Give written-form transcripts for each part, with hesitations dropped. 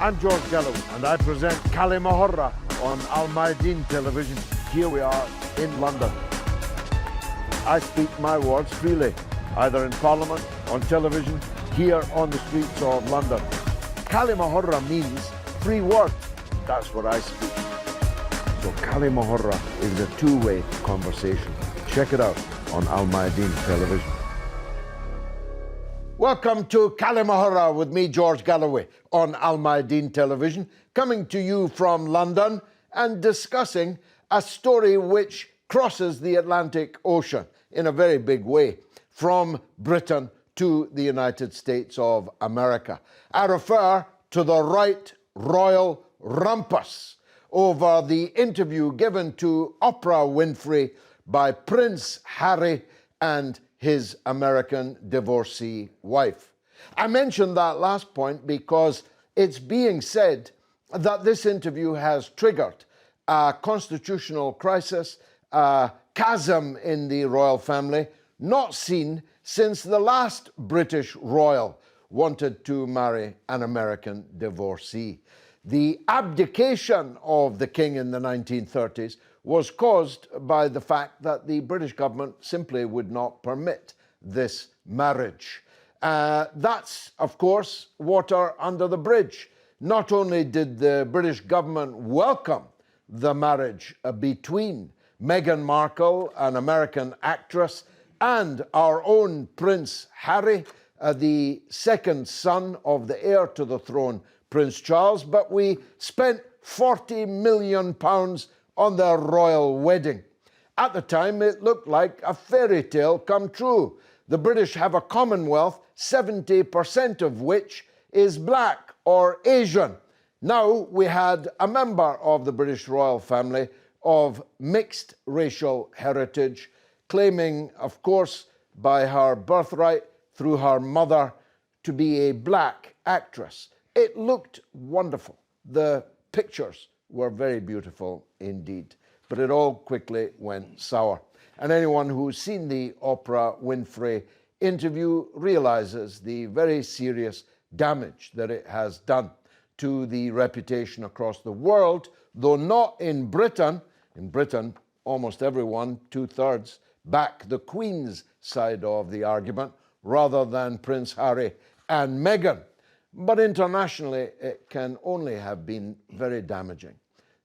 I'm George Galloway, and I present Kalima Horra on Alamayadeen television. Here we are in London. I speak my words freely, either in Parliament, on television, here on the streets of London. Kalima Horra means free word. That's what I speak. So Kalima Horra is a two-way conversation. Check it out on Alamayadeen television. Welcome to Kalima Horra with me, George Galloway, on Alamayadeen television, coming to you from London and discussing a story which crosses the Atlantic Ocean in a very big way, from Britain to the United States of America. I refer to the Right Royal Rumpus over the interview given to Oprah Winfrey by Prince Harry and his American divorcee wife. I mentioned that last point because it's being said that this interview has triggered a constitutional crisis, a chasm in the royal family, not seen since the last British royal wanted to marry an American divorcee. The abdication of the king in the 1930s was caused by the fact that the British government simply would not permit this marriage. That's, of course, water under the bridge. Not only did the British government welcome the marriage between Meghan Markle, an American actress, and our own Prince Harry, the second son of the heir to the throne, Prince Charles, but we spent £40 million on their royal wedding. At the time, it looked like a fairy tale come true. The British have a Commonwealth, 70% of which is black or Asian. Now we had a member of the British royal family of mixed racial heritage, claiming, of course, by her birthright through her mother, to be a black actress. It looked wonderful. The pictures were very beautiful indeed, but it all quickly went sour. And anyone who's seen the Oprah Winfrey interview realizes the very serious damage that it has done to the reputation across the world, though not in Britain. In Britain, almost everyone, 2/3, back the Queen's side of the argument rather than Prince Harry and Meghan. But internationally, it can only have been very damaging,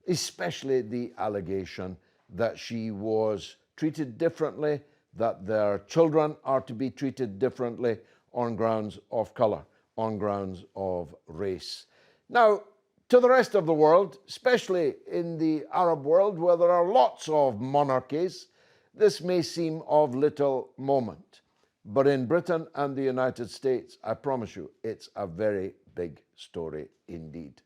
especially the allegation that she was treated differently, that their children are to be treated differently on grounds of colour, on grounds of race. Now, to the rest of the world, especially in the Arab world, where there are lots of monarchies, this may seem of little moment. But in Britain and the United States, I promise you, it's a very big story indeed.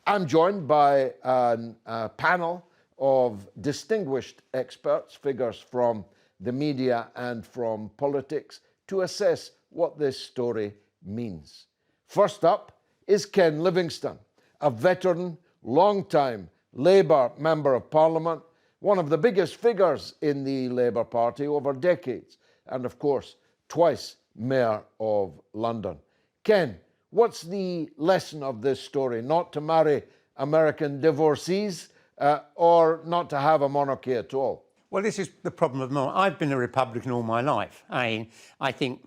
I'm joined by a panel of distinguished experts, figures from the media and from politics, to assess what this story means. First up is Ken Livingston, a veteran, long-time Labour Member of Parliament, one of the biggest figures in the Labour Party over decades, and of course, twice Mayor of London. Ken, what's the lesson of this story? Not to marry American divorcees or not to have a monarchy at all? Well, this is the problem of monarchy. I've been a Republican all my life. I think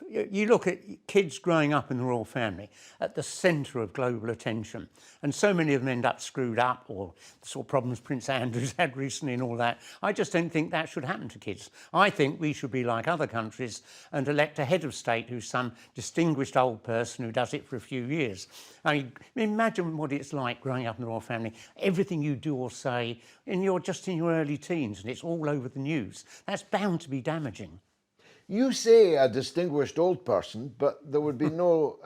you look at kids growing up in the royal family at the centre of global attention, and so many of them end up screwed up, or the sort of problems Prince Andrew's had recently and all that. I just don't think that should happen to kids. I think we should be like other countries and elect a head of state who's some distinguished old person who does it for a few years. I mean, imagine what it's like growing up in the royal family. Everything you do or say, and you're just in your early teens and it's all over the news. That's bound to be damaging. You say a distinguished old person, but there would be no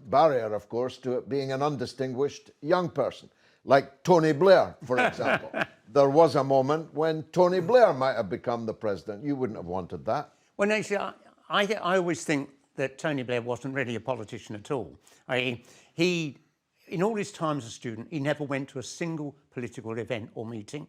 barrier, of course, to it being an undistinguished young person, like Tony Blair, for example. There was a moment when Tony Blair might have become the president. You wouldn't have wanted that. Well, no, see, I always think that Tony Blair wasn't really a politician at all. He, in all his time as a student, he never went to a single political event or meeting.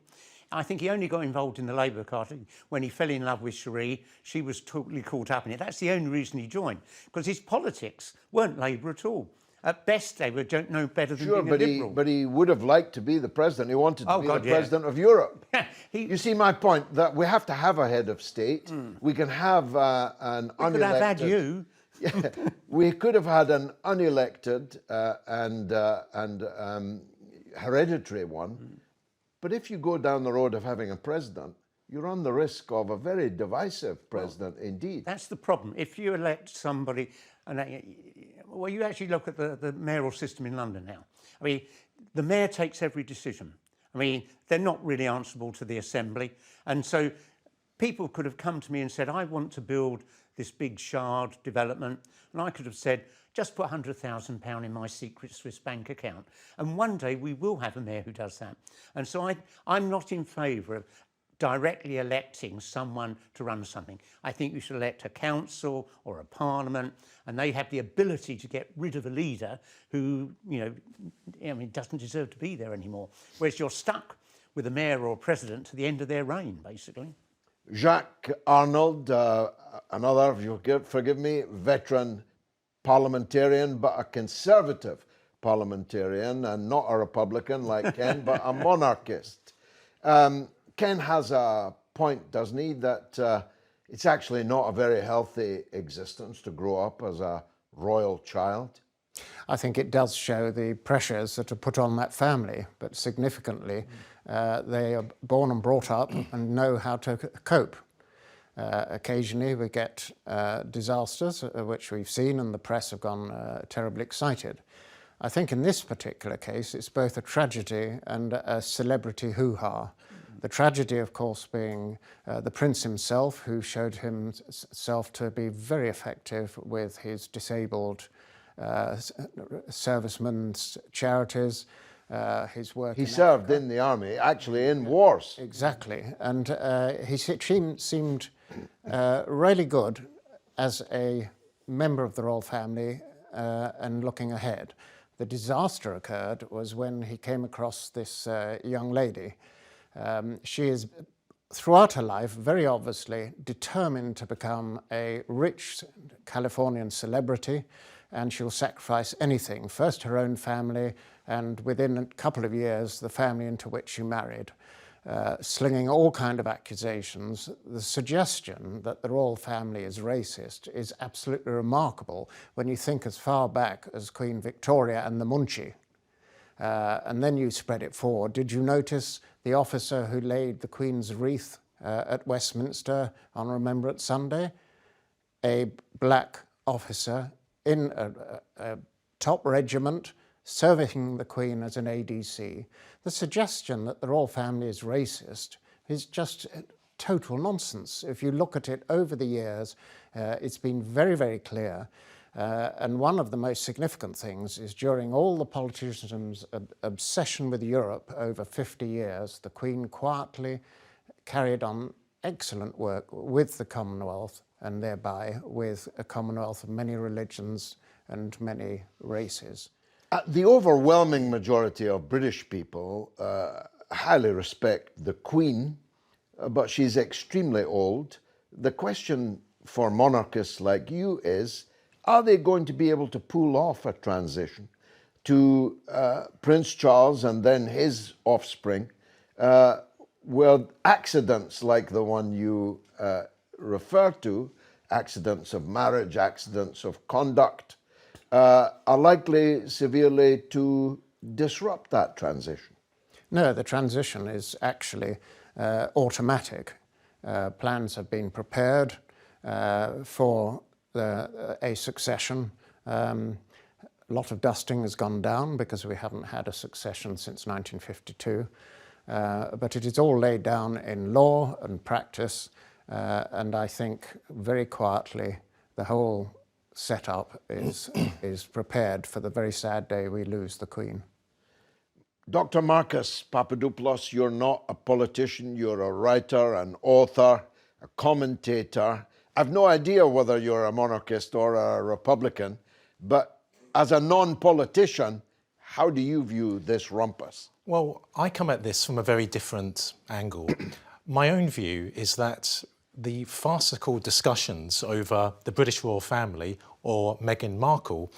I think he only got involved in the Labour Party when he fell in love with Cherie. She was totally caught up in it. That's the only reason he joined, because his politics weren't Labour at all. At best, they were no better than Sure, being a Liberal. but he would have liked to be the president. He wanted to be God, the yeah. president of Europe. You see my point, that we have to have a head of state. We can have an unelected... could have had you. Yeah, we could have had an unelected and hereditary one. But if you go down the road of having a president, you run the risk of a very divisive president indeed. That's the problem. If you elect somebody, well, you actually look at the mayoral system in London now. I mean, the mayor takes every decision. I mean, they're not really answerable to the Assembly. And so people could have come to me and said, I want to build this big shard development. And I could have said, just put £100,000 in my secret Swiss bank account. And one day we will have a mayor who does that. And so I'm not in favour of directly electing someone to run something. I think you should elect a council or a parliament, and they have the ability to get rid of a leader who, doesn't deserve to be there anymore. Whereas you're stuck with a mayor or a president to the end of their reign, basically. Jacques Arnold, another, if you'll forgive me, veteran parliamentarian, but a conservative parliamentarian, and not a Republican like Ken, but a monarchist. Ken has a point, doesn't he, that it's actually not a very healthy existence to grow up as a royal child? I think it does show the pressures that are put on that family, but significantly, they are born and brought up and know how to cope. Occasionally we get disasters, which we've seen, and the press have gone terribly excited. I think in this particular case, it's both a tragedy and a celebrity hoo-ha. The tragedy, of course, being the Prince himself, who showed himself to be very effective with his disabled servicemen's charities, his work. He served in the army, actually in wars. Exactly, and he seemed really good as a member of the royal family and looking ahead. The disaster occurred was when he came across this young lady. She is, throughout her life, very obviously determined to become a rich Californian celebrity, and she'll sacrifice anything, first her own family, and within a couple of years, the family into which she married, slinging all kind of accusations. The suggestion that the royal family is racist is absolutely remarkable when you think as far back as Queen Victoria and the Monarchy. And then you spread it forward. Did you notice the officer who laid the Queen's wreath at Westminster on Remembrance Sunday? A black officer in a top regiment serving the Queen as an ADC. The suggestion that the royal family is racist is just total nonsense. If you look at it over the years, it's been very, very clear. And one of the most significant things is during all the politicians' obsession with Europe over 50 years, the Queen quietly carried on excellent work with the Commonwealth, and thereby with a Commonwealth of many religions and many races. The overwhelming majority of British people highly respect the Queen, but she's extremely old. The question for monarchists like you is, are they going to be able to pull off a transition to Prince Charles and then his offspring, where accidents like the one you refer to, accidents of marriage, accidents of conduct, are likely severely to disrupt that transition? No, the transition is actually automatic. Plans have been prepared for a succession. A lot of dusting has gone down because we haven't had a succession since 1952. But it is all laid down in law and practice, and I think very quietly the whole setup is prepared for the very sad day we lose the Queen. Dr. Marcus Papadopoulos, you're not a politician, you're a writer, an author, a commentator. I've no idea whether you're a monarchist or a Republican, but as a non-politician, how do you view this rumpus? Well, I come at this from a very different angle. My own view is that the farcical discussions over the British royal family or Meghan Markle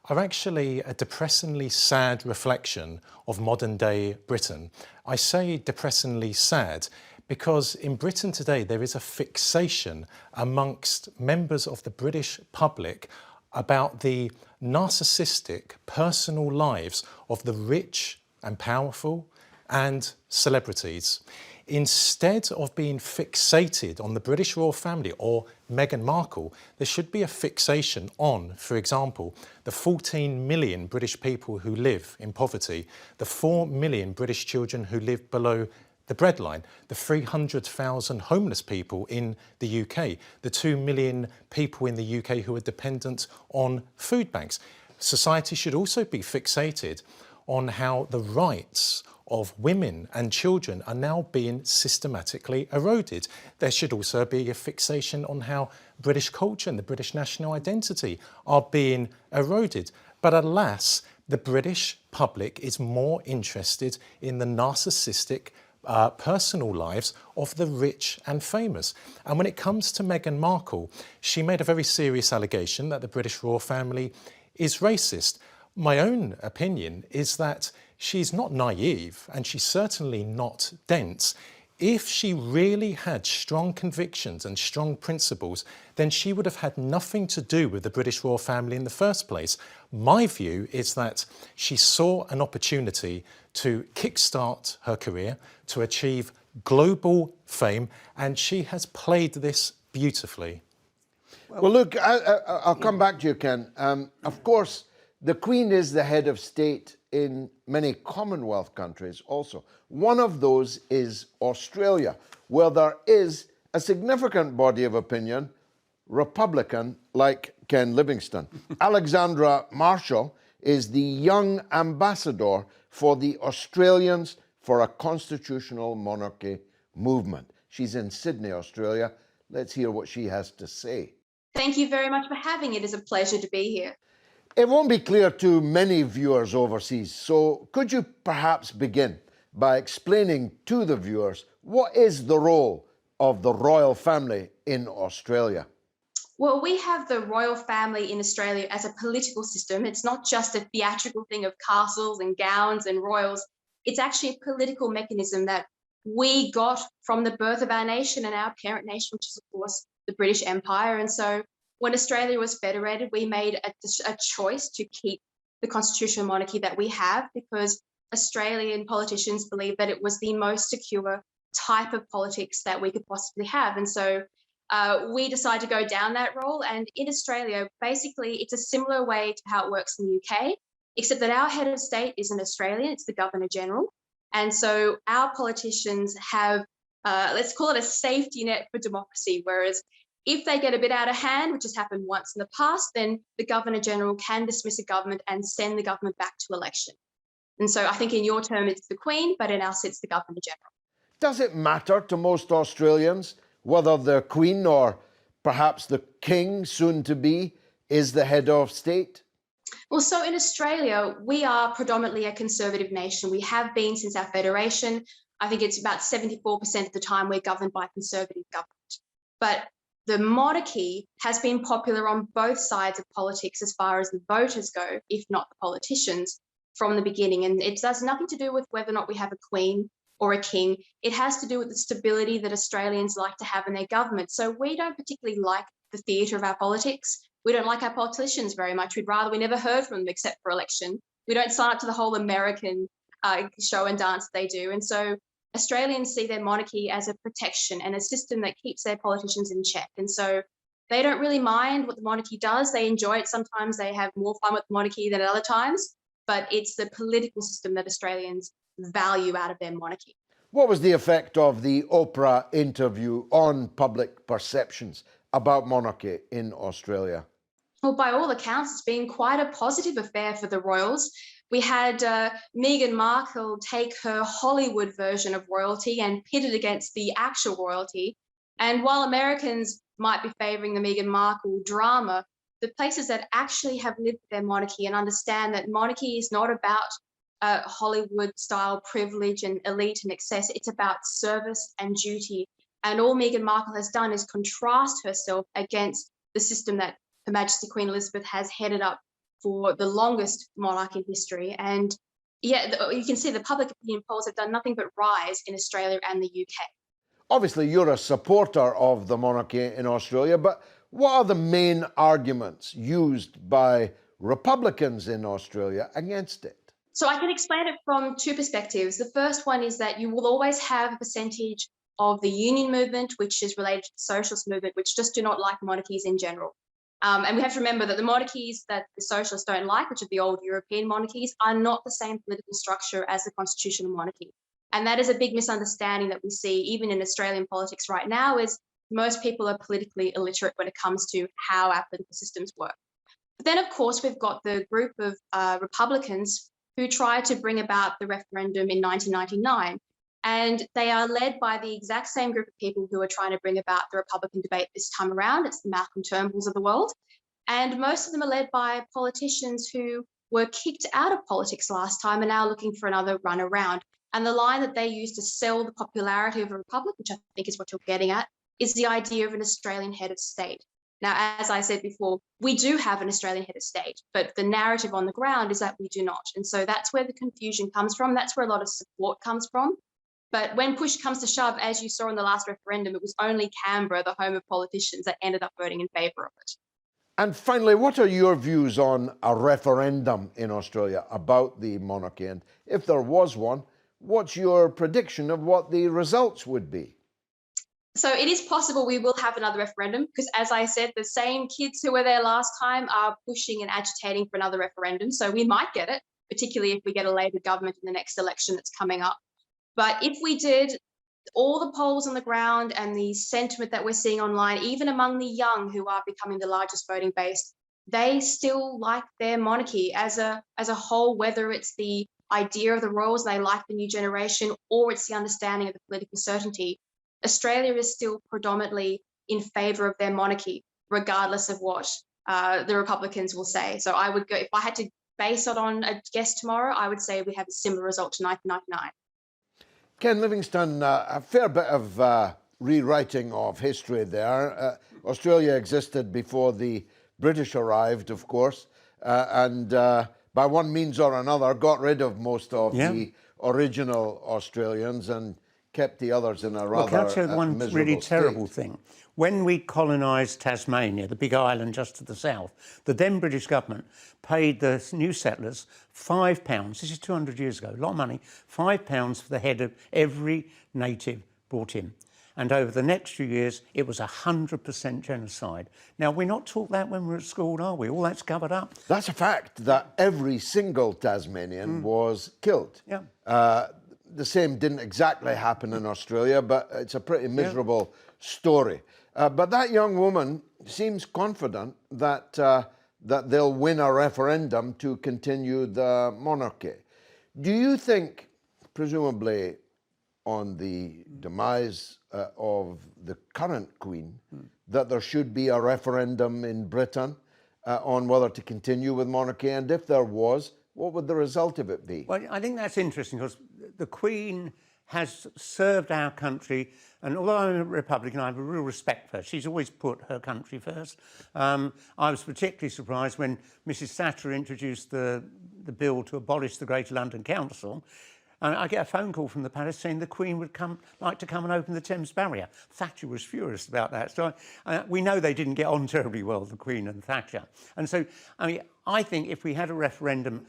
are actually a depressingly sad reflection of modern day Britain. I say depressingly sad because in Britain today there is a fixation amongst members of the British public about the narcissistic personal lives of the rich and powerful and celebrities. Instead of being fixated on the British royal family or Meghan Markle, there should be a fixation on, for example, the 14 million British people who live in poverty, the 4 million British children who live below the breadline, the 300,000 homeless people in the UK, the 2 million people in the UK who are dependent on food banks. Society should also be fixated on how the rights of women and children are now being systematically eroded. There should also be a fixation on how British culture and the British national identity are being eroded. But alas, the British public is more interested in the narcissistic personal lives of the rich and famous. And when it comes to Meghan Markle, she made a very serious allegation that the British royal family is racist. My own opinion is that she's not naive and she's certainly not dense. If she really had strong convictions and strong principles, then she would have had nothing to do with the British royal family in the first place. My view is that she saw an opportunity to kickstart her career, to achieve global fame, and she has played this beautifully. Well, look, I'll come back to you, Ken. Of course, the Queen is the head of state in many Commonwealth countries also. One of those is Australia, where there is a significant body of opinion, Republican, like Ken Livingston. Alexandra Marshall is the young ambassador for the Australians for a Constitutional Monarchy movement. She's in Sydney, Australia. Let's hear what she has to say. Thank you very much for having it. It is a pleasure to be here. It won't be clear to many viewers overseas, so could you perhaps begin by explaining to the viewers what is the role of the royal family in Australia? Well, we have the royal family in Australia as a political system. It's not just a theatrical thing of castles and gowns and royals. It's actually a political mechanism that we got from the birth of our nation and our parent nation, which is, of course, the British Empire. And so when Australia was federated, we made a choice to keep the constitutional monarchy that we have because Australian politicians believed that it was the most secure type of politics that we could possibly have. And so we decided to go down that role. And in Australia, basically, it's a similar way to how it works in the UK, except that our head of state isn't Australian, it's the Governor General. And so our politicians have, let's call it a safety net for democracy, whereas if they get a bit out of hand, which has happened once in the past, then the Governor General can dismiss a government and send the government back to election. And so I think in your term, it's the Queen, but in ours, it's the Governor General. Does it matter to most Australians whether the Queen or perhaps the King, soon to be, is the head of state? Well, so in Australia, we are predominantly a conservative nation. We have been since our federation. I think it's about 74% of the time we're governed by a conservative government. But the monarchy has been popular on both sides of politics as far as the voters go, if not the politicians, from the beginning. And it has nothing to do with whether or not we have a queen or a king. It has to do with the stability that Australians like to have in their government. So we don't particularly like the theatre of our politics. We don't like our politicians very much. We'd rather we never heard from them except for election. We don't sign up to the whole American show and dance they do. And so Australians see their monarchy as a protection and a system that keeps their politicians in check. And so they don't really mind what the monarchy does. They enjoy it. Sometimes they have more fun with the monarchy than at other times, but it's the political system that Australians value out of their monarchy. What was the effect of the Oprah interview on public perceptions about monarchy in Australia? Well, by all accounts, it's been quite a positive affair for the royals. We had Meghan Markle take her Hollywood version of royalty and pit it against the actual royalty. And while Americans might be favouring the Meghan Markle drama, the places that actually have lived their monarchy and understand that monarchy is not about Hollywood-style privilege and elite and excess. It's about service and duty. And all Meghan Markle has done is contrast herself against the system that Her Majesty Queen Elizabeth has headed up for the longest monarch in history. And yeah, you can see the public opinion polls have done nothing but rise in Australia and the UK. Obviously, you're a supporter of the monarchy in Australia, but what are the main arguments used by Republicans in Australia against it? So I can explain it from two perspectives. The first one is that you will always have a percentage of the union movement, which is related to the socialist movement, which just do not like monarchies in general. And we have to remember that the monarchies that the socialists don't like, which are the old European monarchies, are not the same political structure as the constitutional monarchy. And that is a big misunderstanding that we see even in Australian politics right now, is most people are politically illiterate when it comes to how our political systems work. But then, of course, we've got the group of Republicans who tried to bring about the referendum in 1999. And they are led by the exact same group of people who are trying to bring about the Republican debate this time around. It's the Malcolm Turnbulls of the world. And most of them are led by politicians who were kicked out of politics last time and now looking for another run around. And the line that they use to sell the popularity of a republic, which I think is what you're getting at, is the idea of an Australian head of state. Now, as I said before, we do have an Australian head of state, but the narrative on the ground is that we do not. And so that's where the confusion comes from. That's where a lot of support comes from. But when push comes to shove, as you saw in the last referendum, it was only Canberra, the home of politicians, that ended up voting in favour of it. And finally, what are your views on a referendum in Australia about the monarchy? And if there was one, what's your prediction of what the results would be? So it is possible we will have another referendum because, as I said, the same kids who were there last time are pushing and agitating for another referendum. So we might get it, particularly if we get a Labor government in the next election that's coming up. But if we did, all the polls on the ground and the sentiment that we're seeing online, even among the young who are becoming the largest voting base, they still like their monarchy as a whole, whether it's the idea of the royals, they like the new generation, or it's the understanding of the political certainty. Australia is still predominantly in favour of their monarchy, regardless of what the Republicans will say. So I would go, if I had to base it on a guess tomorrow, I would say we have a similar result to 1999. Ken Livingston, a fair bit of rewriting of history there. Australia existed before the British arrived, of course, and by one means or another got rid of most of the original Australians and kept the others in a rather can I tell you one really terrible state. thing? When we colonised Tasmania, the big island just to the south, the then British government paid the new settlers £5, this is 200 years ago, a lot of money, £5 for the head of every native brought in. And over the next few years, it was 100% genocide. Now, we're not taught that when we're at school, are we? All that's covered up. That's a fact, that every single Tasmanian was killed. Yeah. The same didn't exactly happen in Australia, but it's a pretty miserable story. But that young woman seems confident that that they'll win a referendum to continue the monarchy. Do you think, presumably on the demise of the current Queen, that there should be a referendum in Britain on whether to continue with monarchy? And if there was, what would the result of it be? Well, I think that's interesting because the Queen has served our country, and although I'm a Republican, I have a real respect for her. She's always put her country first. I was particularly surprised when Mrs Thatcher introduced the bill to abolish the Greater London Council. And I get a phone call from the palace saying the Queen would like to come and open the Thames Barrier. Thatcher was furious about that. So we know they didn't get on terribly well, the Queen and Thatcher. And so, I mean, I think if we had a referendum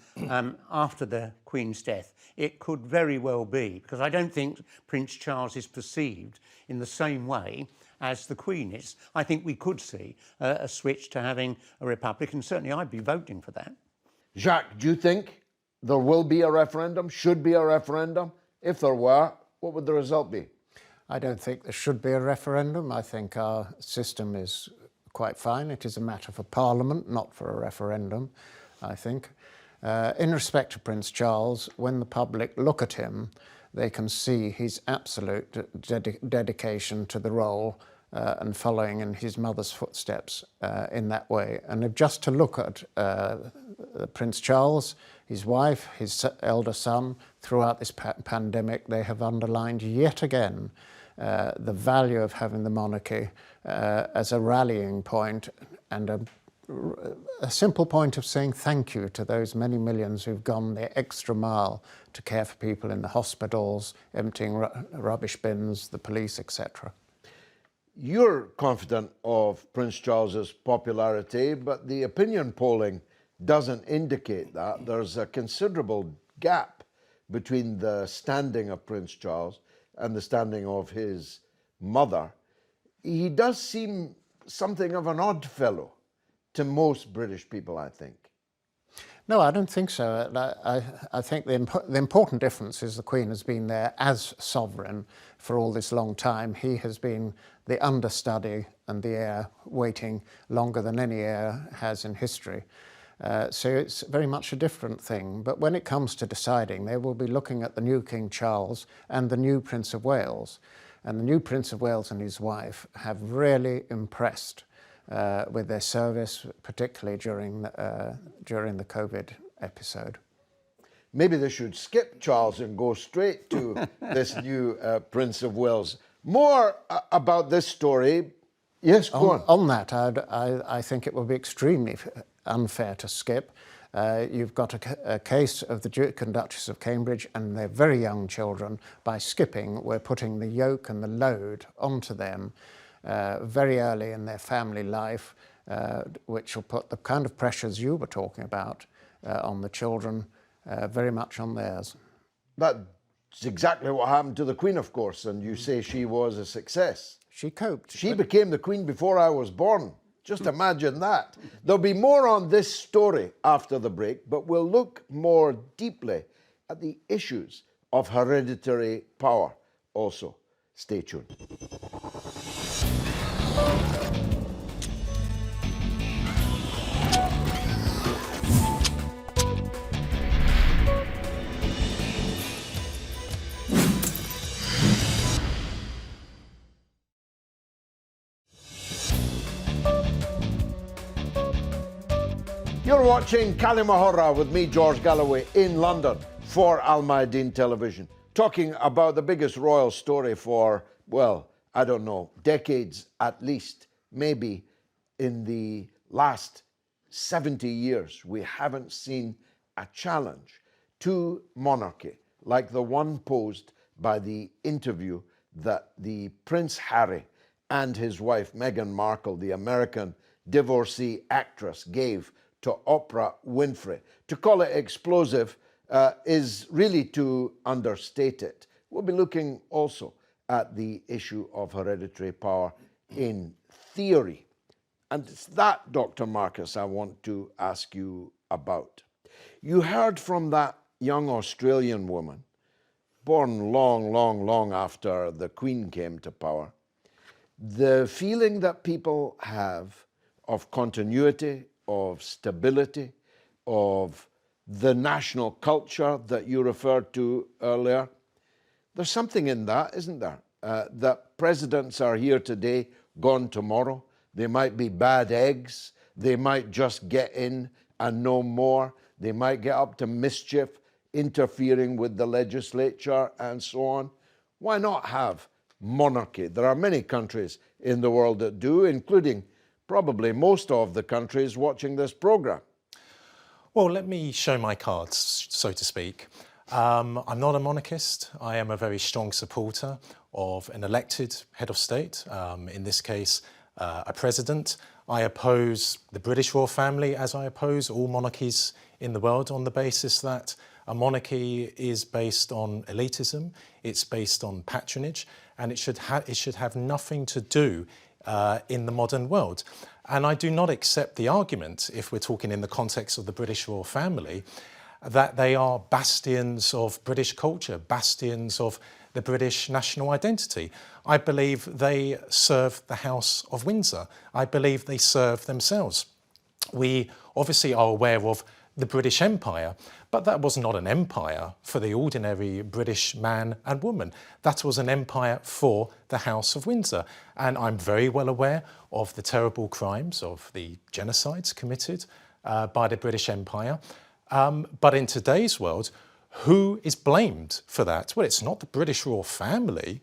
after the Queen's death, it could very well be, because I don't think Prince Charles is perceived in the same way as the Queen is. I think we could see a switch to having a republic, and certainly I'd be voting for that. Jacques, do you think there will be a referendum, should be a referendum? If there were, what would the result be? I don't think there should be a referendum. I think our system is quite fine. It is a matter for Parliament, not for a referendum, I think. In respect to Prince Charles, when the public look at him, they can see his absolute dedication to the role and following in his mother's footsteps in that way. And if just to look at Prince Charles, his wife, his elder son, throughout this pandemic, they have underlined yet again the value of having the monarchy as a rallying point and a simple point of saying thank you to those many millions who've gone the extra mile to care for people in the hospitals, emptying rubbish bins, the police, etc. You're confident of Prince Charles's popularity, but the opinion polling doesn't indicate that. There's a considerable gap between the standing of Prince Charles and the standing of his mother. He does seem something of an odd fellow to most British people, I think. No, I don't think so. I think the important difference is the Queen has been there as sovereign for all this long time. He has been the understudy and the heir waiting longer than any heir has in history. So it's very much a different thing. But when it comes to deciding, they will be looking at the new King Charles and the new Prince of Wales. And the new Prince of Wales and his wife have really impressed with their service, particularly during the COVID episode. Maybe they should skip Charles and go straight to this new Prince of Wales. More about this story. Yes, go on. On that, I think it would be extremely unfair to skip. You've got a case of the Duke and Duchess of Cambridge and their very young children. By skipping, we're putting the yoke and the load onto them very early in their family life, which will put the kind of pressures you were talking about on the children very much on theirs. That's exactly what happened to the Queen, of course, and you say she was a success. She coped. She became the Queen before I was born. Just imagine that. There'll be more on this story after the break, but we'll look more deeply at the issues of hereditary power also. Stay tuned. You're watching Kalima Horra with me, George Galloway, in London for Alamayadeen Television, talking about the biggest royal story for, well, I don't know, decades at least, maybe in the last 70 years. We haven't seen a challenge to monarchy like the one posed by the interview that the Prince Harry and his wife Meghan Markle, the American divorcee actress, gave to Oprah Winfrey. To call it explosive is really to understate it. We'll be looking also at the issue of hereditary power in theory. And it's that, Dr. Marcus, I want to ask you about. You heard from that young Australian woman, born long after the Queen came to power, the feeling that people have of continuity, of stability, of the national culture that you referred to earlier. There's something in that, isn't there? That presidents are here today, gone tomorrow. They might be bad eggs. They might just get in and no more. They might get up to mischief, interfering with the legislature and so on. Why not have monarchy? There are many countries in the world that do, including probably most of the countries watching this program. Well, let me show my cards, so to speak. I'm not a monarchist. I am a very strong supporter of an elected head of state, in this case, a president. I oppose the British royal family as I oppose all monarchies in the world on the basis that a monarchy is based on elitism, it's based on patronage, and it should have nothing to do in the modern world. And I do not accept the argument, if we're talking in the context of the British royal family, that they are bastions of British culture, bastions of the British national identity. I believe they serve the House of Windsor. I believe they serve themselves. We obviously are aware of the British Empire, but that was not an empire for the ordinary British man and woman. That was an empire for the House of Windsor. And I'm very well aware of the terrible crimes of the genocides committed by the British Empire. But in today's world, who is blamed for that? Well, it's not the British royal family.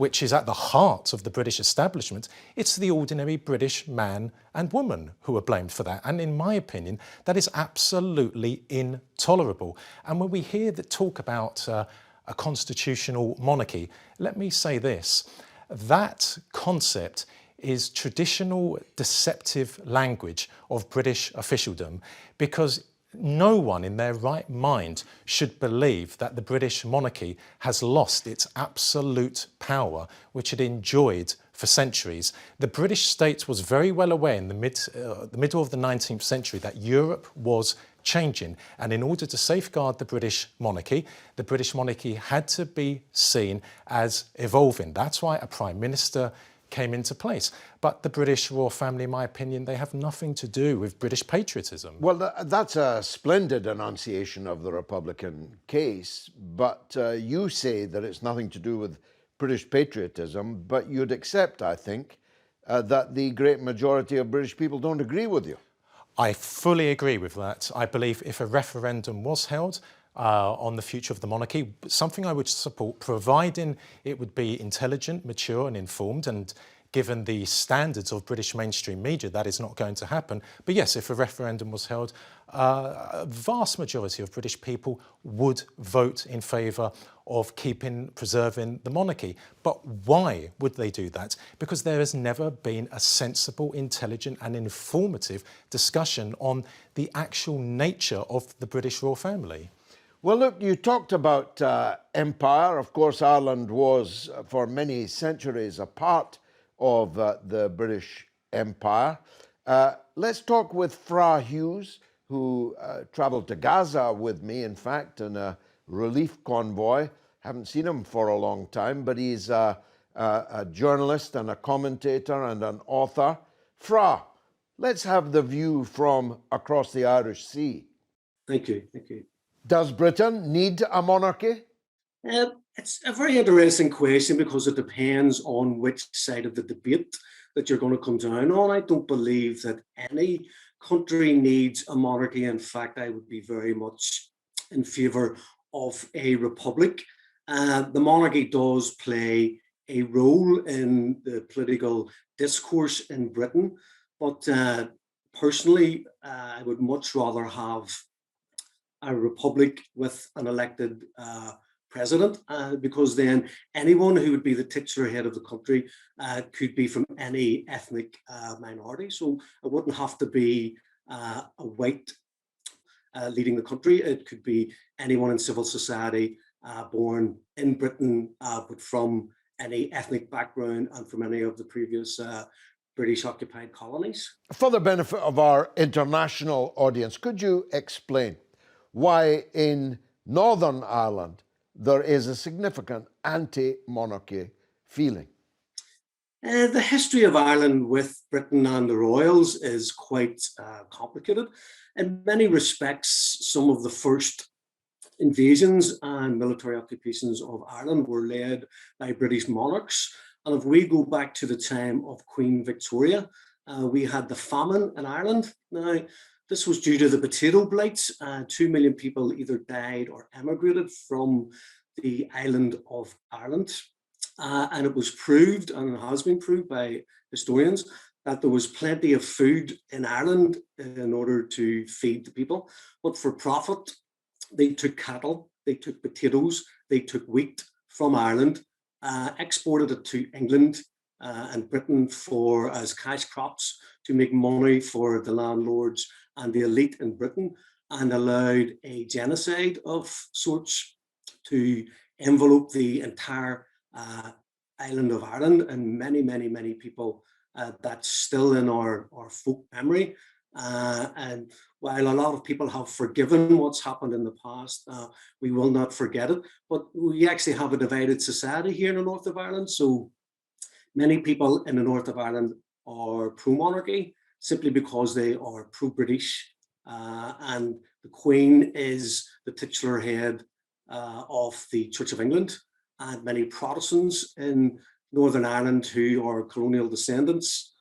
which is at the heart of the British establishment, it's the ordinary British man and woman who are blamed for that. And in my opinion, that is absolutely intolerable. And when we hear that talk about a constitutional monarchy, let me say this, that concept is traditional deceptive language of British officialdom, because no one in their right mind should believe that the British monarchy has lost its absolute power, which it enjoyed for centuries. The British state was very well aware in the middle of the 19th century that Europe was changing, and in order to safeguard the British monarchy had to be seen as evolving. That's why a Prime Minister came into place. But the British royal family, in my opinion, they have nothing to do with British patriotism. Well, that's a splendid enunciation of the Republican case, but you say that it's nothing to do with British patriotism, but you'd accept, I think, that the great majority of British people don't agree with you. I fully agree with that. I believe if a referendum was held on the future of the monarchy, something I would support, providing it would be intelligent, mature and informed, and given the standards of British mainstream media, that is not going to happen. But yes, if a referendum was held, a vast majority of British people would vote in favour of preserving the monarchy. But why would they do that? Because there has never been a sensible, intelligent and informative discussion on the actual nature of the British royal family. Well, look, you talked about empire. Of course, Ireland was for many centuries a part of the British Empire. Let's talk with Fra Hughes, who travelled to Gaza with me, in fact, in a relief convoy. Haven't seen him for a long time, but he's a journalist and a commentator and an author. Fra, let's have the view from across the Irish Sea. Thank you, thank you. Does Britain need a monarchy? It's a very interesting question because it depends on which side of the debate that you're going to come down on. I don't believe that any country needs a monarchy. In fact, I would be very much in favour of a republic. The monarchy does play a role in the political discourse in Britain, but personally, I would much rather have a republic with an elected president, because then anyone who would be the titular head of the country could be from any ethnic minority. So it wouldn't have to be a white leading the country. It could be anyone in civil society born in Britain, but from any ethnic background and from any of the previous British occupied colonies. For the benefit of our international audience, could you explain why in Northern Ireland there is a significant anti-monarchy feeling? The history of Ireland with Britain and the royals is quite complicated. In many respects, some of the first invasions and military occupations of Ireland were led by British monarchs. And if we go back to the time of Queen Victoria, we had the famine in Ireland. Now, this was due to the potato blights. 2 million people either died or emigrated from the island of Ireland. And it was proved, and it has been proved by historians, that there was plenty of food in Ireland in order to feed the people. But for profit, they took cattle, they took potatoes, they took wheat from Ireland, exported it to England and Britain as cash crops to make money for the landlords and the elite in Britain, and allowed a genocide of sorts to envelope the entire island of Ireland, and many people that's still in our folk memory. And while a lot of people have forgiven what's happened in the past, we will not forget it. But we actually have a divided society here in the north of Ireland. So many people in the north of Ireland are pro-monarchy simply because they are pro-British. And the Queen is the titular head of the Church of England. And many Protestants in Northern Ireland who are colonial descendants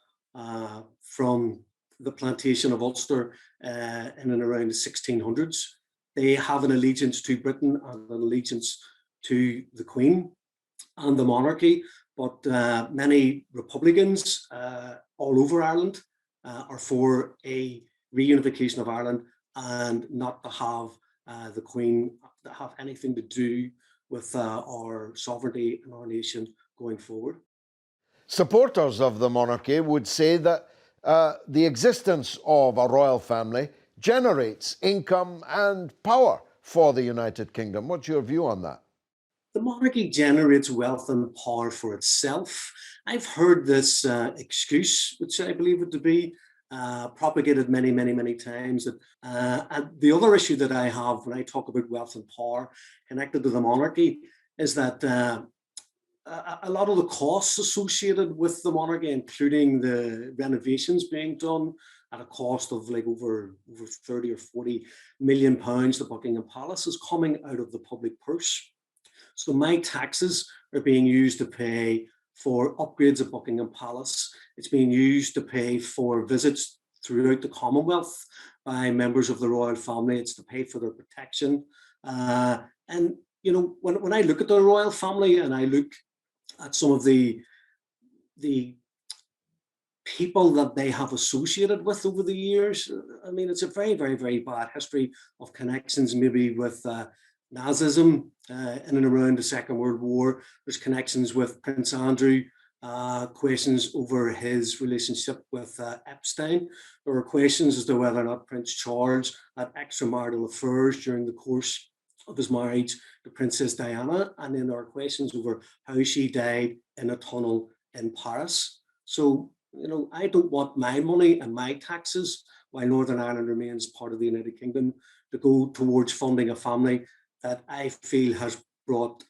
from the plantation of Ulster in and around the 1600s. They have an allegiance to Britain and an allegiance to the Queen and the monarchy, but many Republicans all over Ireland are for a reunification of Ireland and not to have the Queen to have anything to do with our sovereignty and our nation going forward. Supporters of the monarchy would say that the existence of a royal family generates income and power for the United Kingdom. What's your view on that? The monarchy generates wealth and power for itself. I've heard this excuse, which I believe it to be, propagated many times. And the other issue that I have when I talk about wealth and power connected to the monarchy is that a lot of the costs associated with the monarchy, including the renovations being done at a cost of like over 30 or 40 million pounds, the Buckingham Palace, is coming out of the public purse. So my taxes are being used to pay for upgrades at Buckingham Palace. It's being used to pay for visits throughout the Commonwealth by members of the royal family. It's to pay for their protection. And you know, when I look at the royal family and I look at some of the people that they have associated with over the years, I mean, it's a very bad history of connections, maybe with Nazism in and around the Second World War. There's connections with Prince Andrew, questions over his relationship with Epstein. There are questions as to whether or not Prince Charles had extramarital affairs during the course of his marriage to Princess Diana. And then there are questions over how she died in a tunnel in Paris. So, you know, I don't want my money and my taxes, while Northern Ireland remains part of the United Kingdom, to go towards funding a family that I feel has brought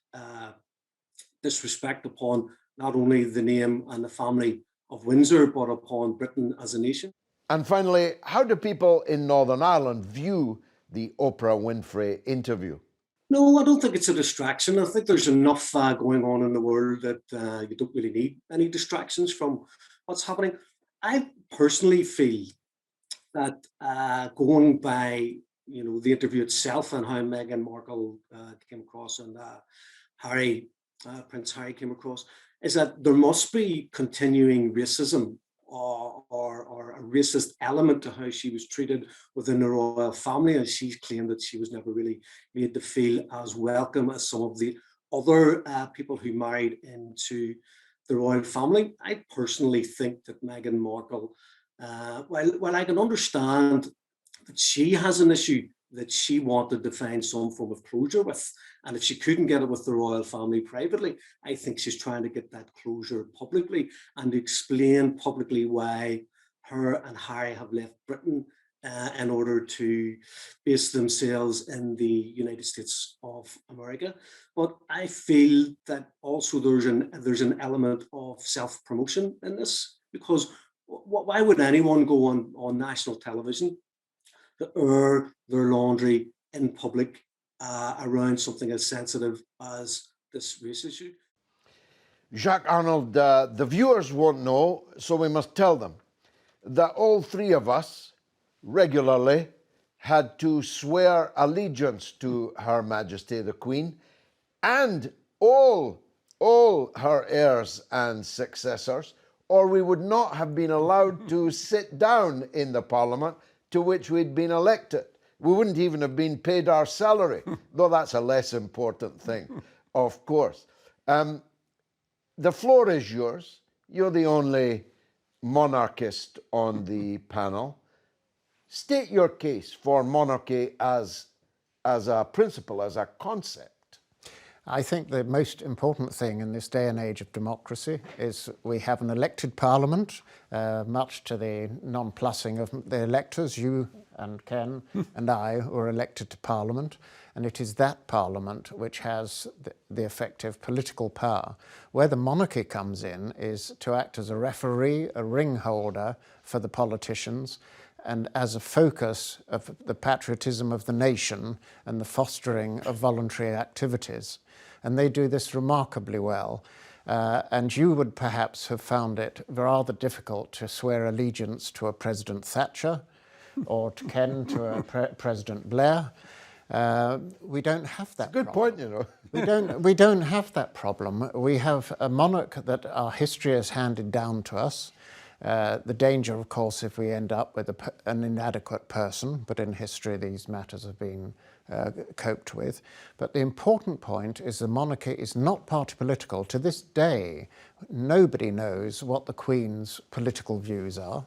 disrespect upon not only the name and the family of Windsor, but upon Britain as a nation. And finally, how do people in Northern Ireland view the Oprah Winfrey interview? No, I don't think it's a distraction. I think there's enough going on in the world that you don't really need any distractions from what's happening. I personally feel that going by, you know, the interview itself and how Meghan Markle came across and Prince Harry came across, is that there must be continuing racism or a racist element to how she was treated within the royal family, and she's claimed that she was never really made to feel as welcome as some of the other people who married into the royal family. I personally think that Meghan Markle, while I can understand that she has an issue that she wanted to find some form of closure with, and if she couldn't get it with the royal family privately, I think she's trying to get that closure publicly and explain publicly why her and Harry have left Britain in order to base themselves in the United States of America. But I feel that also there's an element of self-promotion in this, because why would anyone go on national television to air their laundry in public around something as sensitive as this race issue? Jacques Arnold, the viewers won't know, so we must tell them that all three of us regularly had to swear allegiance to Her Majesty the Queen and all her heirs and successors, or we would not have been allowed to sit down in the Parliament to which we'd been elected. We wouldn't even have been paid our salary, though that's a less important thing, of course. The floor is yours. You're the only monarchist on the panel. State your case for monarchy as a principle, as a concept. I think the most important thing in this day and age of democracy is we have an elected parliament, much to the nonplussing of the electors. You and Ken and I were elected to parliament, and it is that parliament which has the effective political power. Where the monarchy comes in is to act as a referee, a ring holder for the politicians, and as a focus of the patriotism of the nation and the fostering of voluntary activities. And they do this remarkably well. And you would perhaps have found it rather difficult to swear allegiance to a President Thatcher or to Ken to a President Blair. We don't have that. Good problem. point, you know. We don't have that problem. We have a monarch that our history has handed down to us. The danger, of course, if we end up with an inadequate person, but in history these matters have been coped with. But the important point is the monarchy is not party political. To this day, nobody knows what the Queen's political views are.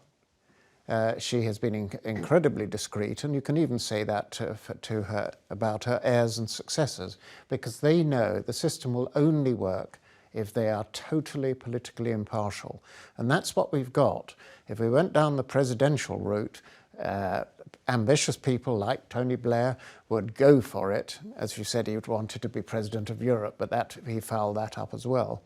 She has been incredibly discreet, and you can even say that to her about her heirs and successors, because they know the system will only work if they are totally politically impartial. And that's what we've got. If we went down the presidential route, ambitious people like Tony Blair would go for it. As you said, he wanted to be president of Europe, but he fouled that up as well.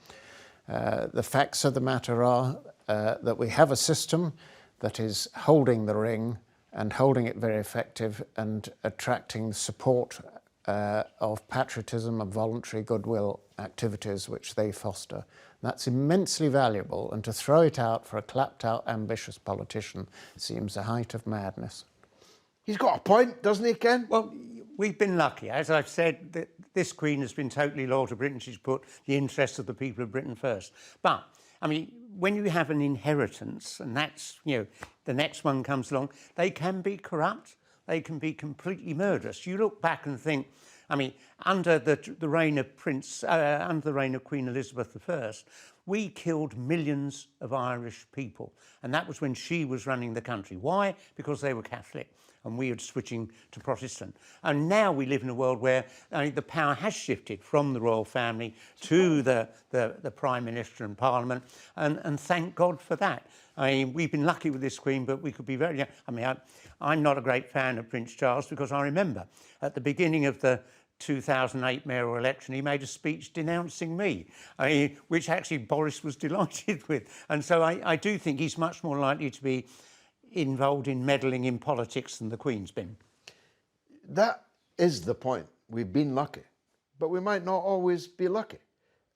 The facts of the matter are that we have a system that is holding the ring and holding it very effective and attracting support of patriotism and voluntary goodwill activities which they foster. That's immensely valuable, and to throw it out for a clapped-out, ambitious politician seems the height of madness. He's got a point, doesn't he, Ken? Well, we've been lucky. As I've said, this Queen has been totally loyal to Britain. She's put the interests of the people of Britain first. But, I mean, when you have an inheritance, and that's, you know, the next one comes along, they can be corrupt. They can be completely murderous. You look back and think, I mean, under the reign of under the reign of Queen Elizabeth I, we killed millions of Irish people, and that was when she was running the country. Why? Because they were Catholic, and we were switching to Protestant. And now we live in a world where the power has shifted from the royal family to the Prime Minister and Parliament, and thank God for that. I mean, we've been lucky with this Queen, but we could be very... I mean, I'm not a great fan of Prince Charles, because I remember at the beginning of the 2008 mayoral election, he made a speech denouncing me, which actually Boris was delighted with. And so I do think he's much more likely to be involved in meddling in politics than the Queen's been. That is the point. We've been lucky, but we might not always be lucky.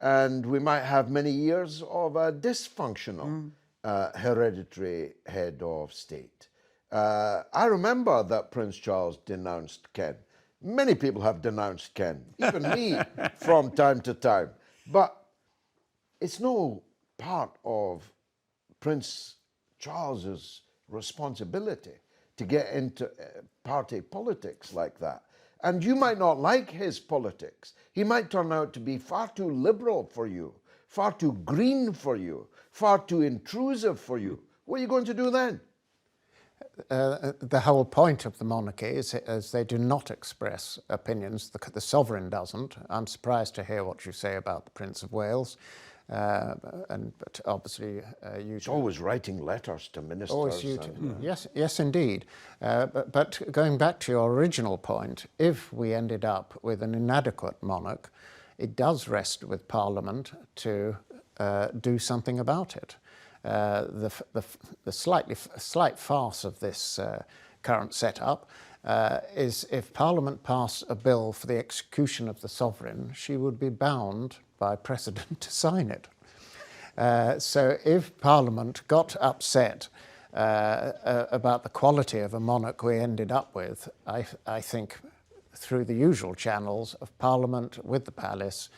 And we might have many years of a dysfunctional hereditary head of state. I remember that Prince Charles denounced Ken. Many people have denounced Ken, even me, from time to time. But it's no part of Prince Charles's responsibility to get into party politics like that. And you might not like his politics. He might turn out to be far too liberal for you, far too green for you, far too intrusive for you. What are you going to do then? The whole point of the monarchy is they do not express opinions. The sovereign doesn't. I'm surprised to hear what you say about the Prince of Wales. But obviously you... He's always writing letters to ministers. Always yes, indeed. But going back to your original point, if we ended up with an inadequate monarch, it does rest with Parliament to do something about it. The slight farce of this current setup is if Parliament passed a bill for the execution of the sovereign, she would be bound by precedent to sign it. So if Parliament got upset about the quality of a monarch we ended up with, I think through the usual channels of Parliament with the palace,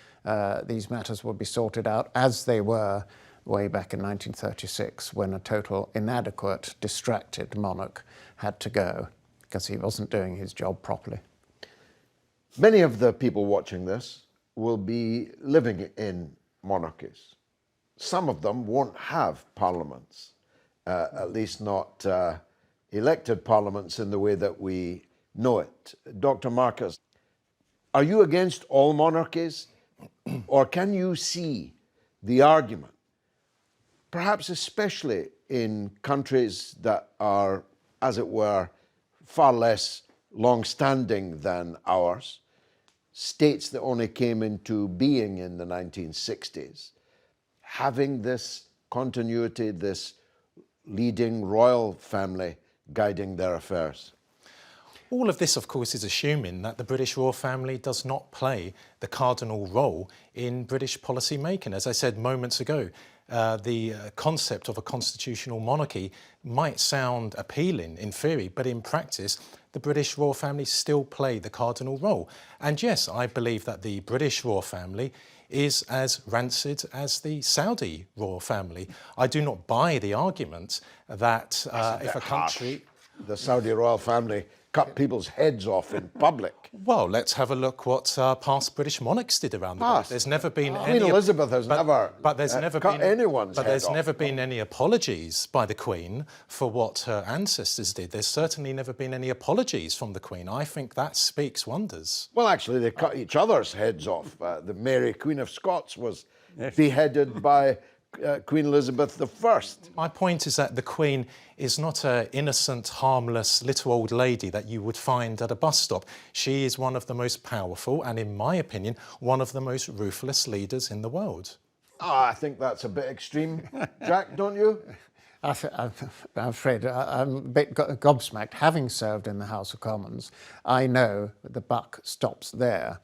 these matters would be sorted out as they were way back in 1936, when a total inadequate, distracted monarch had to go because he wasn't doing his job properly. Many of the people watching this will be living in monarchies. Some of them won't have parliaments, at least not elected parliaments in the way that we know it. Dr. Marcus, are you against all monarchies, or can you see the argument, perhaps especially in countries that are, as it were, far less long-standing than ours, states that only came into being in the 1960s, having this continuity, this leading royal family guiding their affairs? All of this, of course, is assuming that the British royal family does not play the cardinal role in British policy making. As I said moments ago, the concept of a constitutional monarchy might sound appealing in theory, but in practice, the British royal family still play the cardinal role. And yes, I believe that the British royal family is as rancid as the Saudi royal family. I do not buy the argument that if a country... The Saudi royal family cut people's heads off in public. Well, let's have a look what past British monarchs did around the world. There's never been any... Queen Elizabeth has never cut anyone's head off. But there's never been any apologies by the Queen for what her ancestors did. There's certainly never been any apologies from the Queen. I think that speaks wonders. Well, actually, they cut each other's heads off. The Mary, Queen of Scots, was beheaded by Queen Elizabeth I. My point is that the Queen is not an innocent, harmless little old lady that you would find at a bus stop. She is one of the most powerful and, in my opinion, one of the most ruthless leaders in the world. I think that's a bit extreme, Jack, don't you? I'm afraid I'm a bit gobsmacked. Having served in the House of Commons, I know the buck stops there.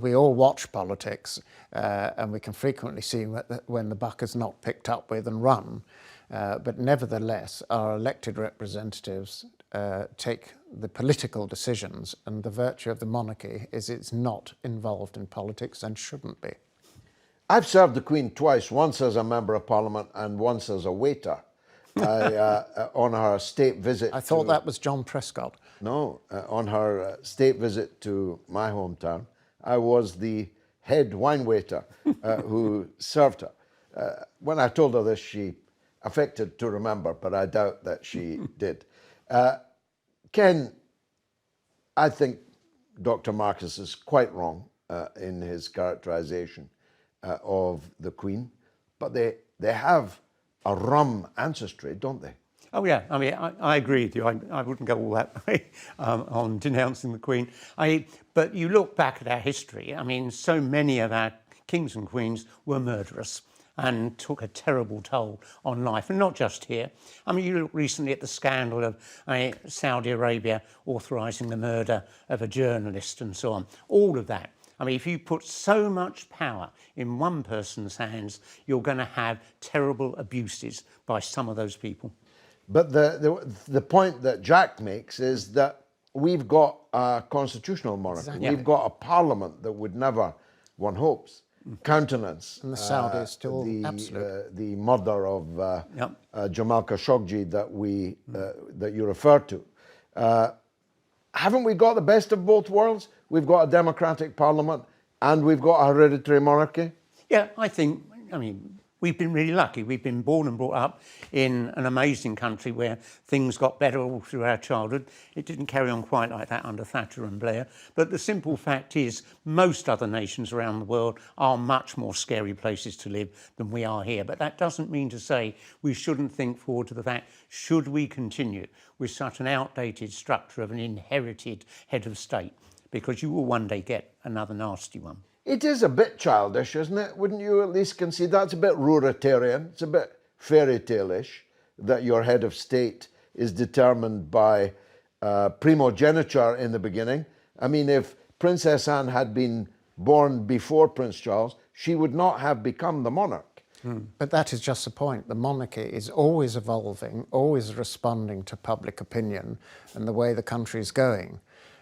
We all watch politics and we can frequently see when the buck is not picked up with and run. But nevertheless, our elected representatives take the political decisions, and the virtue of the monarchy is it's not involved in politics and shouldn't be. I've served the Queen twice, once as a Member of Parliament and once as a waiter on her state visit. I thought that was John Prescott. No, on her state visit to my hometown, I was the head wine waiter who served her. When I told her this, she affected to remember, but I doubt that she did. Ken, I think Dr. Marcus is quite wrong in his characterization of the Queen, but they have a rum ancestry, don't they? Oh yeah, I mean, I agree with you. I wouldn't go all that way on denouncing the Queen. But you look back at our history, I mean, so many of our kings and queens were murderous and took a terrible toll on life, and not just here. I mean, you look recently at the scandal of Saudi Arabia authorising the murder of a journalist and so on. All of that. I mean, if you put so much power in one person's hands, you're going to have terrible abuses by some of those people. But the point that Jack makes is that we've got a constitutional monarchy. Exactly. We've got a parliament that would never, one hopes, countenance And the Saudis still absolute. The murder of Jamal Khashoggi that you referred to. Haven't we got the best of both worlds? We've got a democratic parliament and we've got a hereditary monarchy. Yeah, I mean, we've been really lucky. We've been born and brought up in an amazing country where things got better all through our childhood. It didn't carry on quite like that under Thatcher and Blair. But the simple fact is, most other nations around the world are much more scary places to live than we are here. But that doesn't mean to say we shouldn't think forward to the fact, should we continue with such an outdated structure of an inherited head of state? Because you will one day get another nasty one. It is a bit childish, isn't it? Wouldn't you at least concede that's a bit Ruritarian? It's a bit fairy tale-ish that your head of state is determined by primogeniture in the beginning. I mean, if Princess Anne had been born before Prince Charles, she would not have become the monarch. But that is just the point. The monarchy is always evolving, always responding to public opinion and the way the country is going.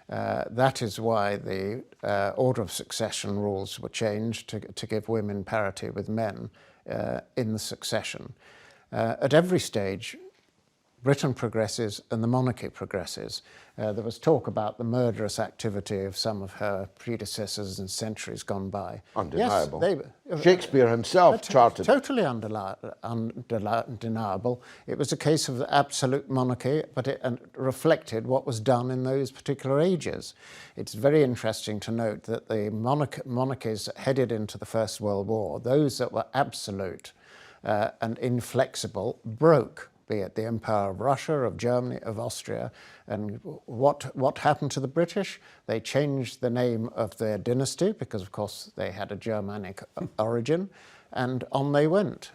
That is why the order of succession rules were changed to give women parity with men in the succession. At every stage, Britain progresses and the monarchy progresses. There was talk about the murderous activity of some of her predecessors in centuries gone by. Undeniable. Yes, Shakespeare himself charted. Totally undeniable. It was a case of absolute monarchy, but it reflected what was done in those particular ages. It's very interesting to note that the monarchies headed into the First World War, those that were absolute and inflexible, broke, be it the Empire of Russia, of Germany, of Austria. And what happened to the British? They changed the name of their dynasty because, of course, they had a Germanic origin, and on they went,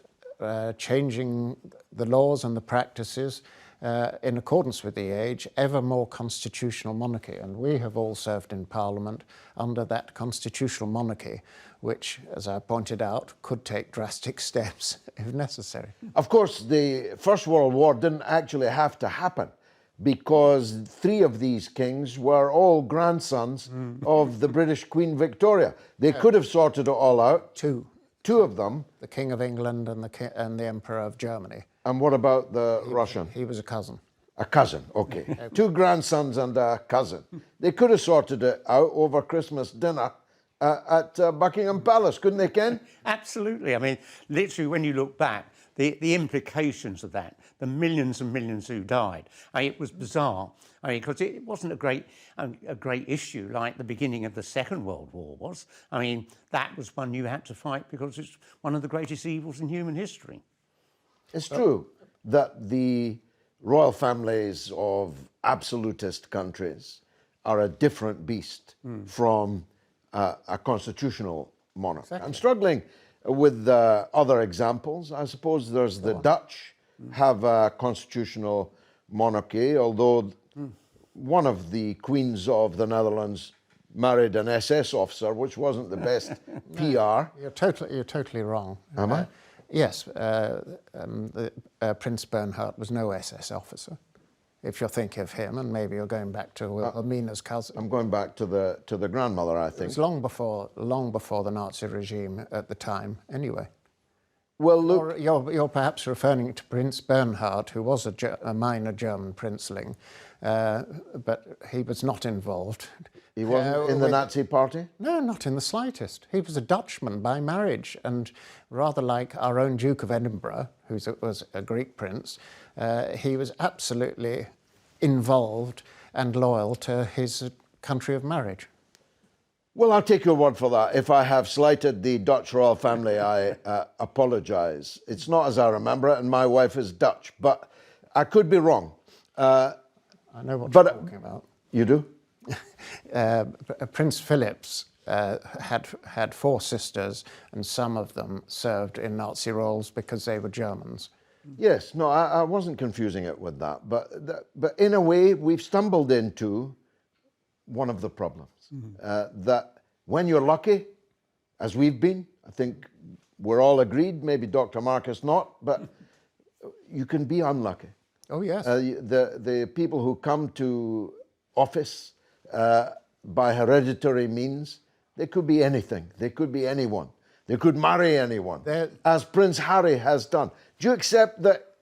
changing the laws and the practices in accordance with the age, ever more constitutional monarchy. And we have all served in Parliament under that constitutional monarchy, which, as I pointed out, could take drastic steps if necessary. Of course, the First World War didn't actually have to happen, because 3 of these kings were all grandsons of the British Queen Victoria. They could have sorted it all out. Two of them. The King of England and the Emperor of Germany. And what about the Russian? He was a cousin. A cousin, okay. 2 grandsons and a cousin. They could have sorted it out over Christmas dinner at Buckingham Palace, couldn't they, Ken? Absolutely. I mean, literally, when you look back, the implications of that, the millions and millions who died, it was bizarre. I mean, because it wasn't a great issue like the beginning of the Second World War was. I mean, that was one you had to fight because it's one of the greatest evils in human history. It's true that the royal families of absolutist countries are a different beast from a constitutional monarch. Exactly. I'm struggling with other examples. I suppose there's the Dutch have a constitutional monarchy, although one of the queens of the Netherlands married an SS officer, which wasn't the best PR. You're totally wrong. Am I? Yes, Prince Bernhard was no SS officer, if you're thinking of him, and maybe you're going back to Wilhelmina's cousin. I'm going back to the grandmother, I think. It was long before the Nazi regime at the time, anyway. Well, look, Or you're perhaps referring to Prince Bernhard, who was a minor German princeling, but he was not involved. he wasn't in the Nazi party? No, not in the slightest. He was a Dutchman by marriage, and rather like our own Duke of Edinburgh, who was a Greek prince, he was absolutely involved and loyal to his country of marriage. Well, I'll take your word for that. If I have slighted the Dutch royal family, I apologise. It's not as I remember it, and my wife is Dutch, but I could be wrong. I know what you're talking about. You do? Prince Philip's had 4 sisters, and some of them served in Nazi roles because they were Germans. Yes, no, I wasn't confusing it with that. But in a way, we've stumbled into one of the problems. That when you're lucky, as we've been, I think we're all agreed, maybe Dr. Marcus not, but you can be unlucky. Oh, yes. The people who come to office by hereditary means, they could be anything. They could be anyone. They could marry anyone, as Prince Harry has done. Do you accept that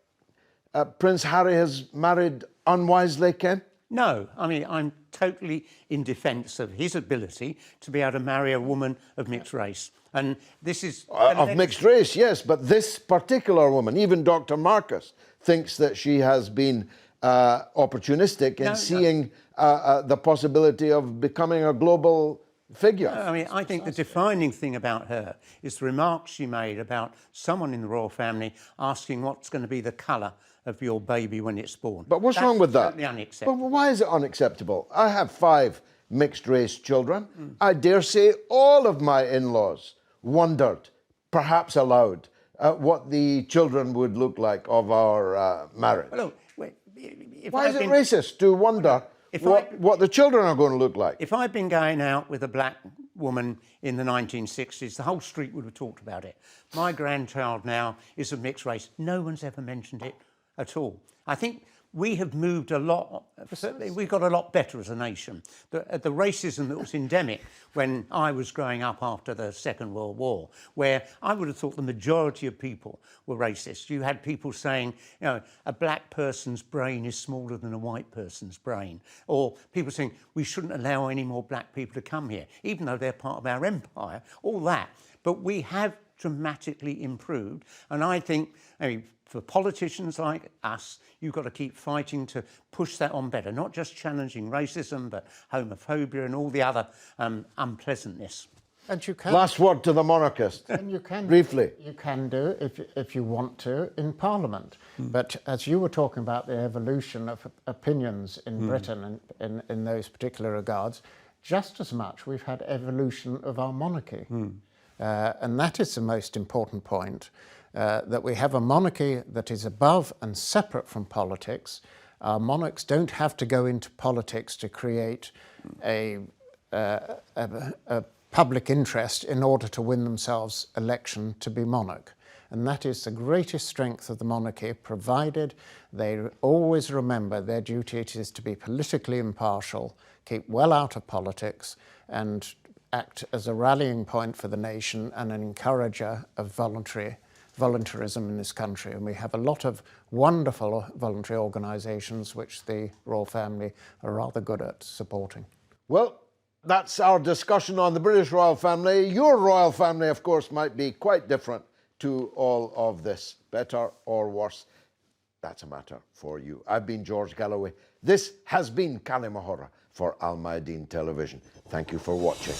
Prince Harry has married unwisely, Ken? No, I mean, I'm totally in defence of his ability to be able to marry a woman of mixed race. And this is... of mixed race, yes, but this particular woman, even Dr. Marcus, thinks that she has been opportunistic in seeing the possibility of becoming a global figure. I mean, I think the defining thing about her is the remarks she made about someone in the royal family asking what's going to be the colour of your baby when it's born. But what's wrong with that? Totally unacceptable. But why is it unacceptable? I have 5 mixed-race children. I dare say all of my in-laws wondered, perhaps aloud, what the children would look like of our marriage. Well, look, why is it racist to wonder what the children are going to look like? If I'd been going out with a black woman in the 1960s, the whole street would have talked about it. My grandchild now is of mixed race. No one's ever mentioned it at all. I think we have moved a lot, we've got a lot better as a nation. The racism that was endemic when I was growing up after the Second World War, where I would have thought the majority of people were racist. You had people saying, you know, a black person's brain is smaller than a white person's brain. Or people saying, we shouldn't allow any more black people to come here, even though they're part of our empire, all that. But we have dramatically improved. And I think, I mean, for politicians like us, you've got to keep fighting to push that on better, not just challenging racism, but homophobia and all the other unpleasantness. And you can. Last word to the monarchist. And you can briefly. You can do if you want to in Parliament. But as you were talking about the evolution of opinions in Britain and in those particular regards, just as much we've had evolution of our monarchy. And that is the most important point. that we have a monarchy that is above and separate from politics. Our monarchs don't have to go into politics to create a public interest in order to win themselves election to be monarch. And that is the greatest strength of the monarchy, provided they always remember their duty is to be politically impartial, keep well out of politics, and act as a rallying point for the nation and an encourager of voluntarism in this country. And we have a lot of wonderful voluntary organisations which the royal family are rather good at supporting. Well, that's our discussion on the British royal family. Your royal family, of course, might be quite different to all of this, better or worse. That's a matter for you. I've been George Galloway. This has been Kalima Horra for Alamayadeen Television. Thank you for watching.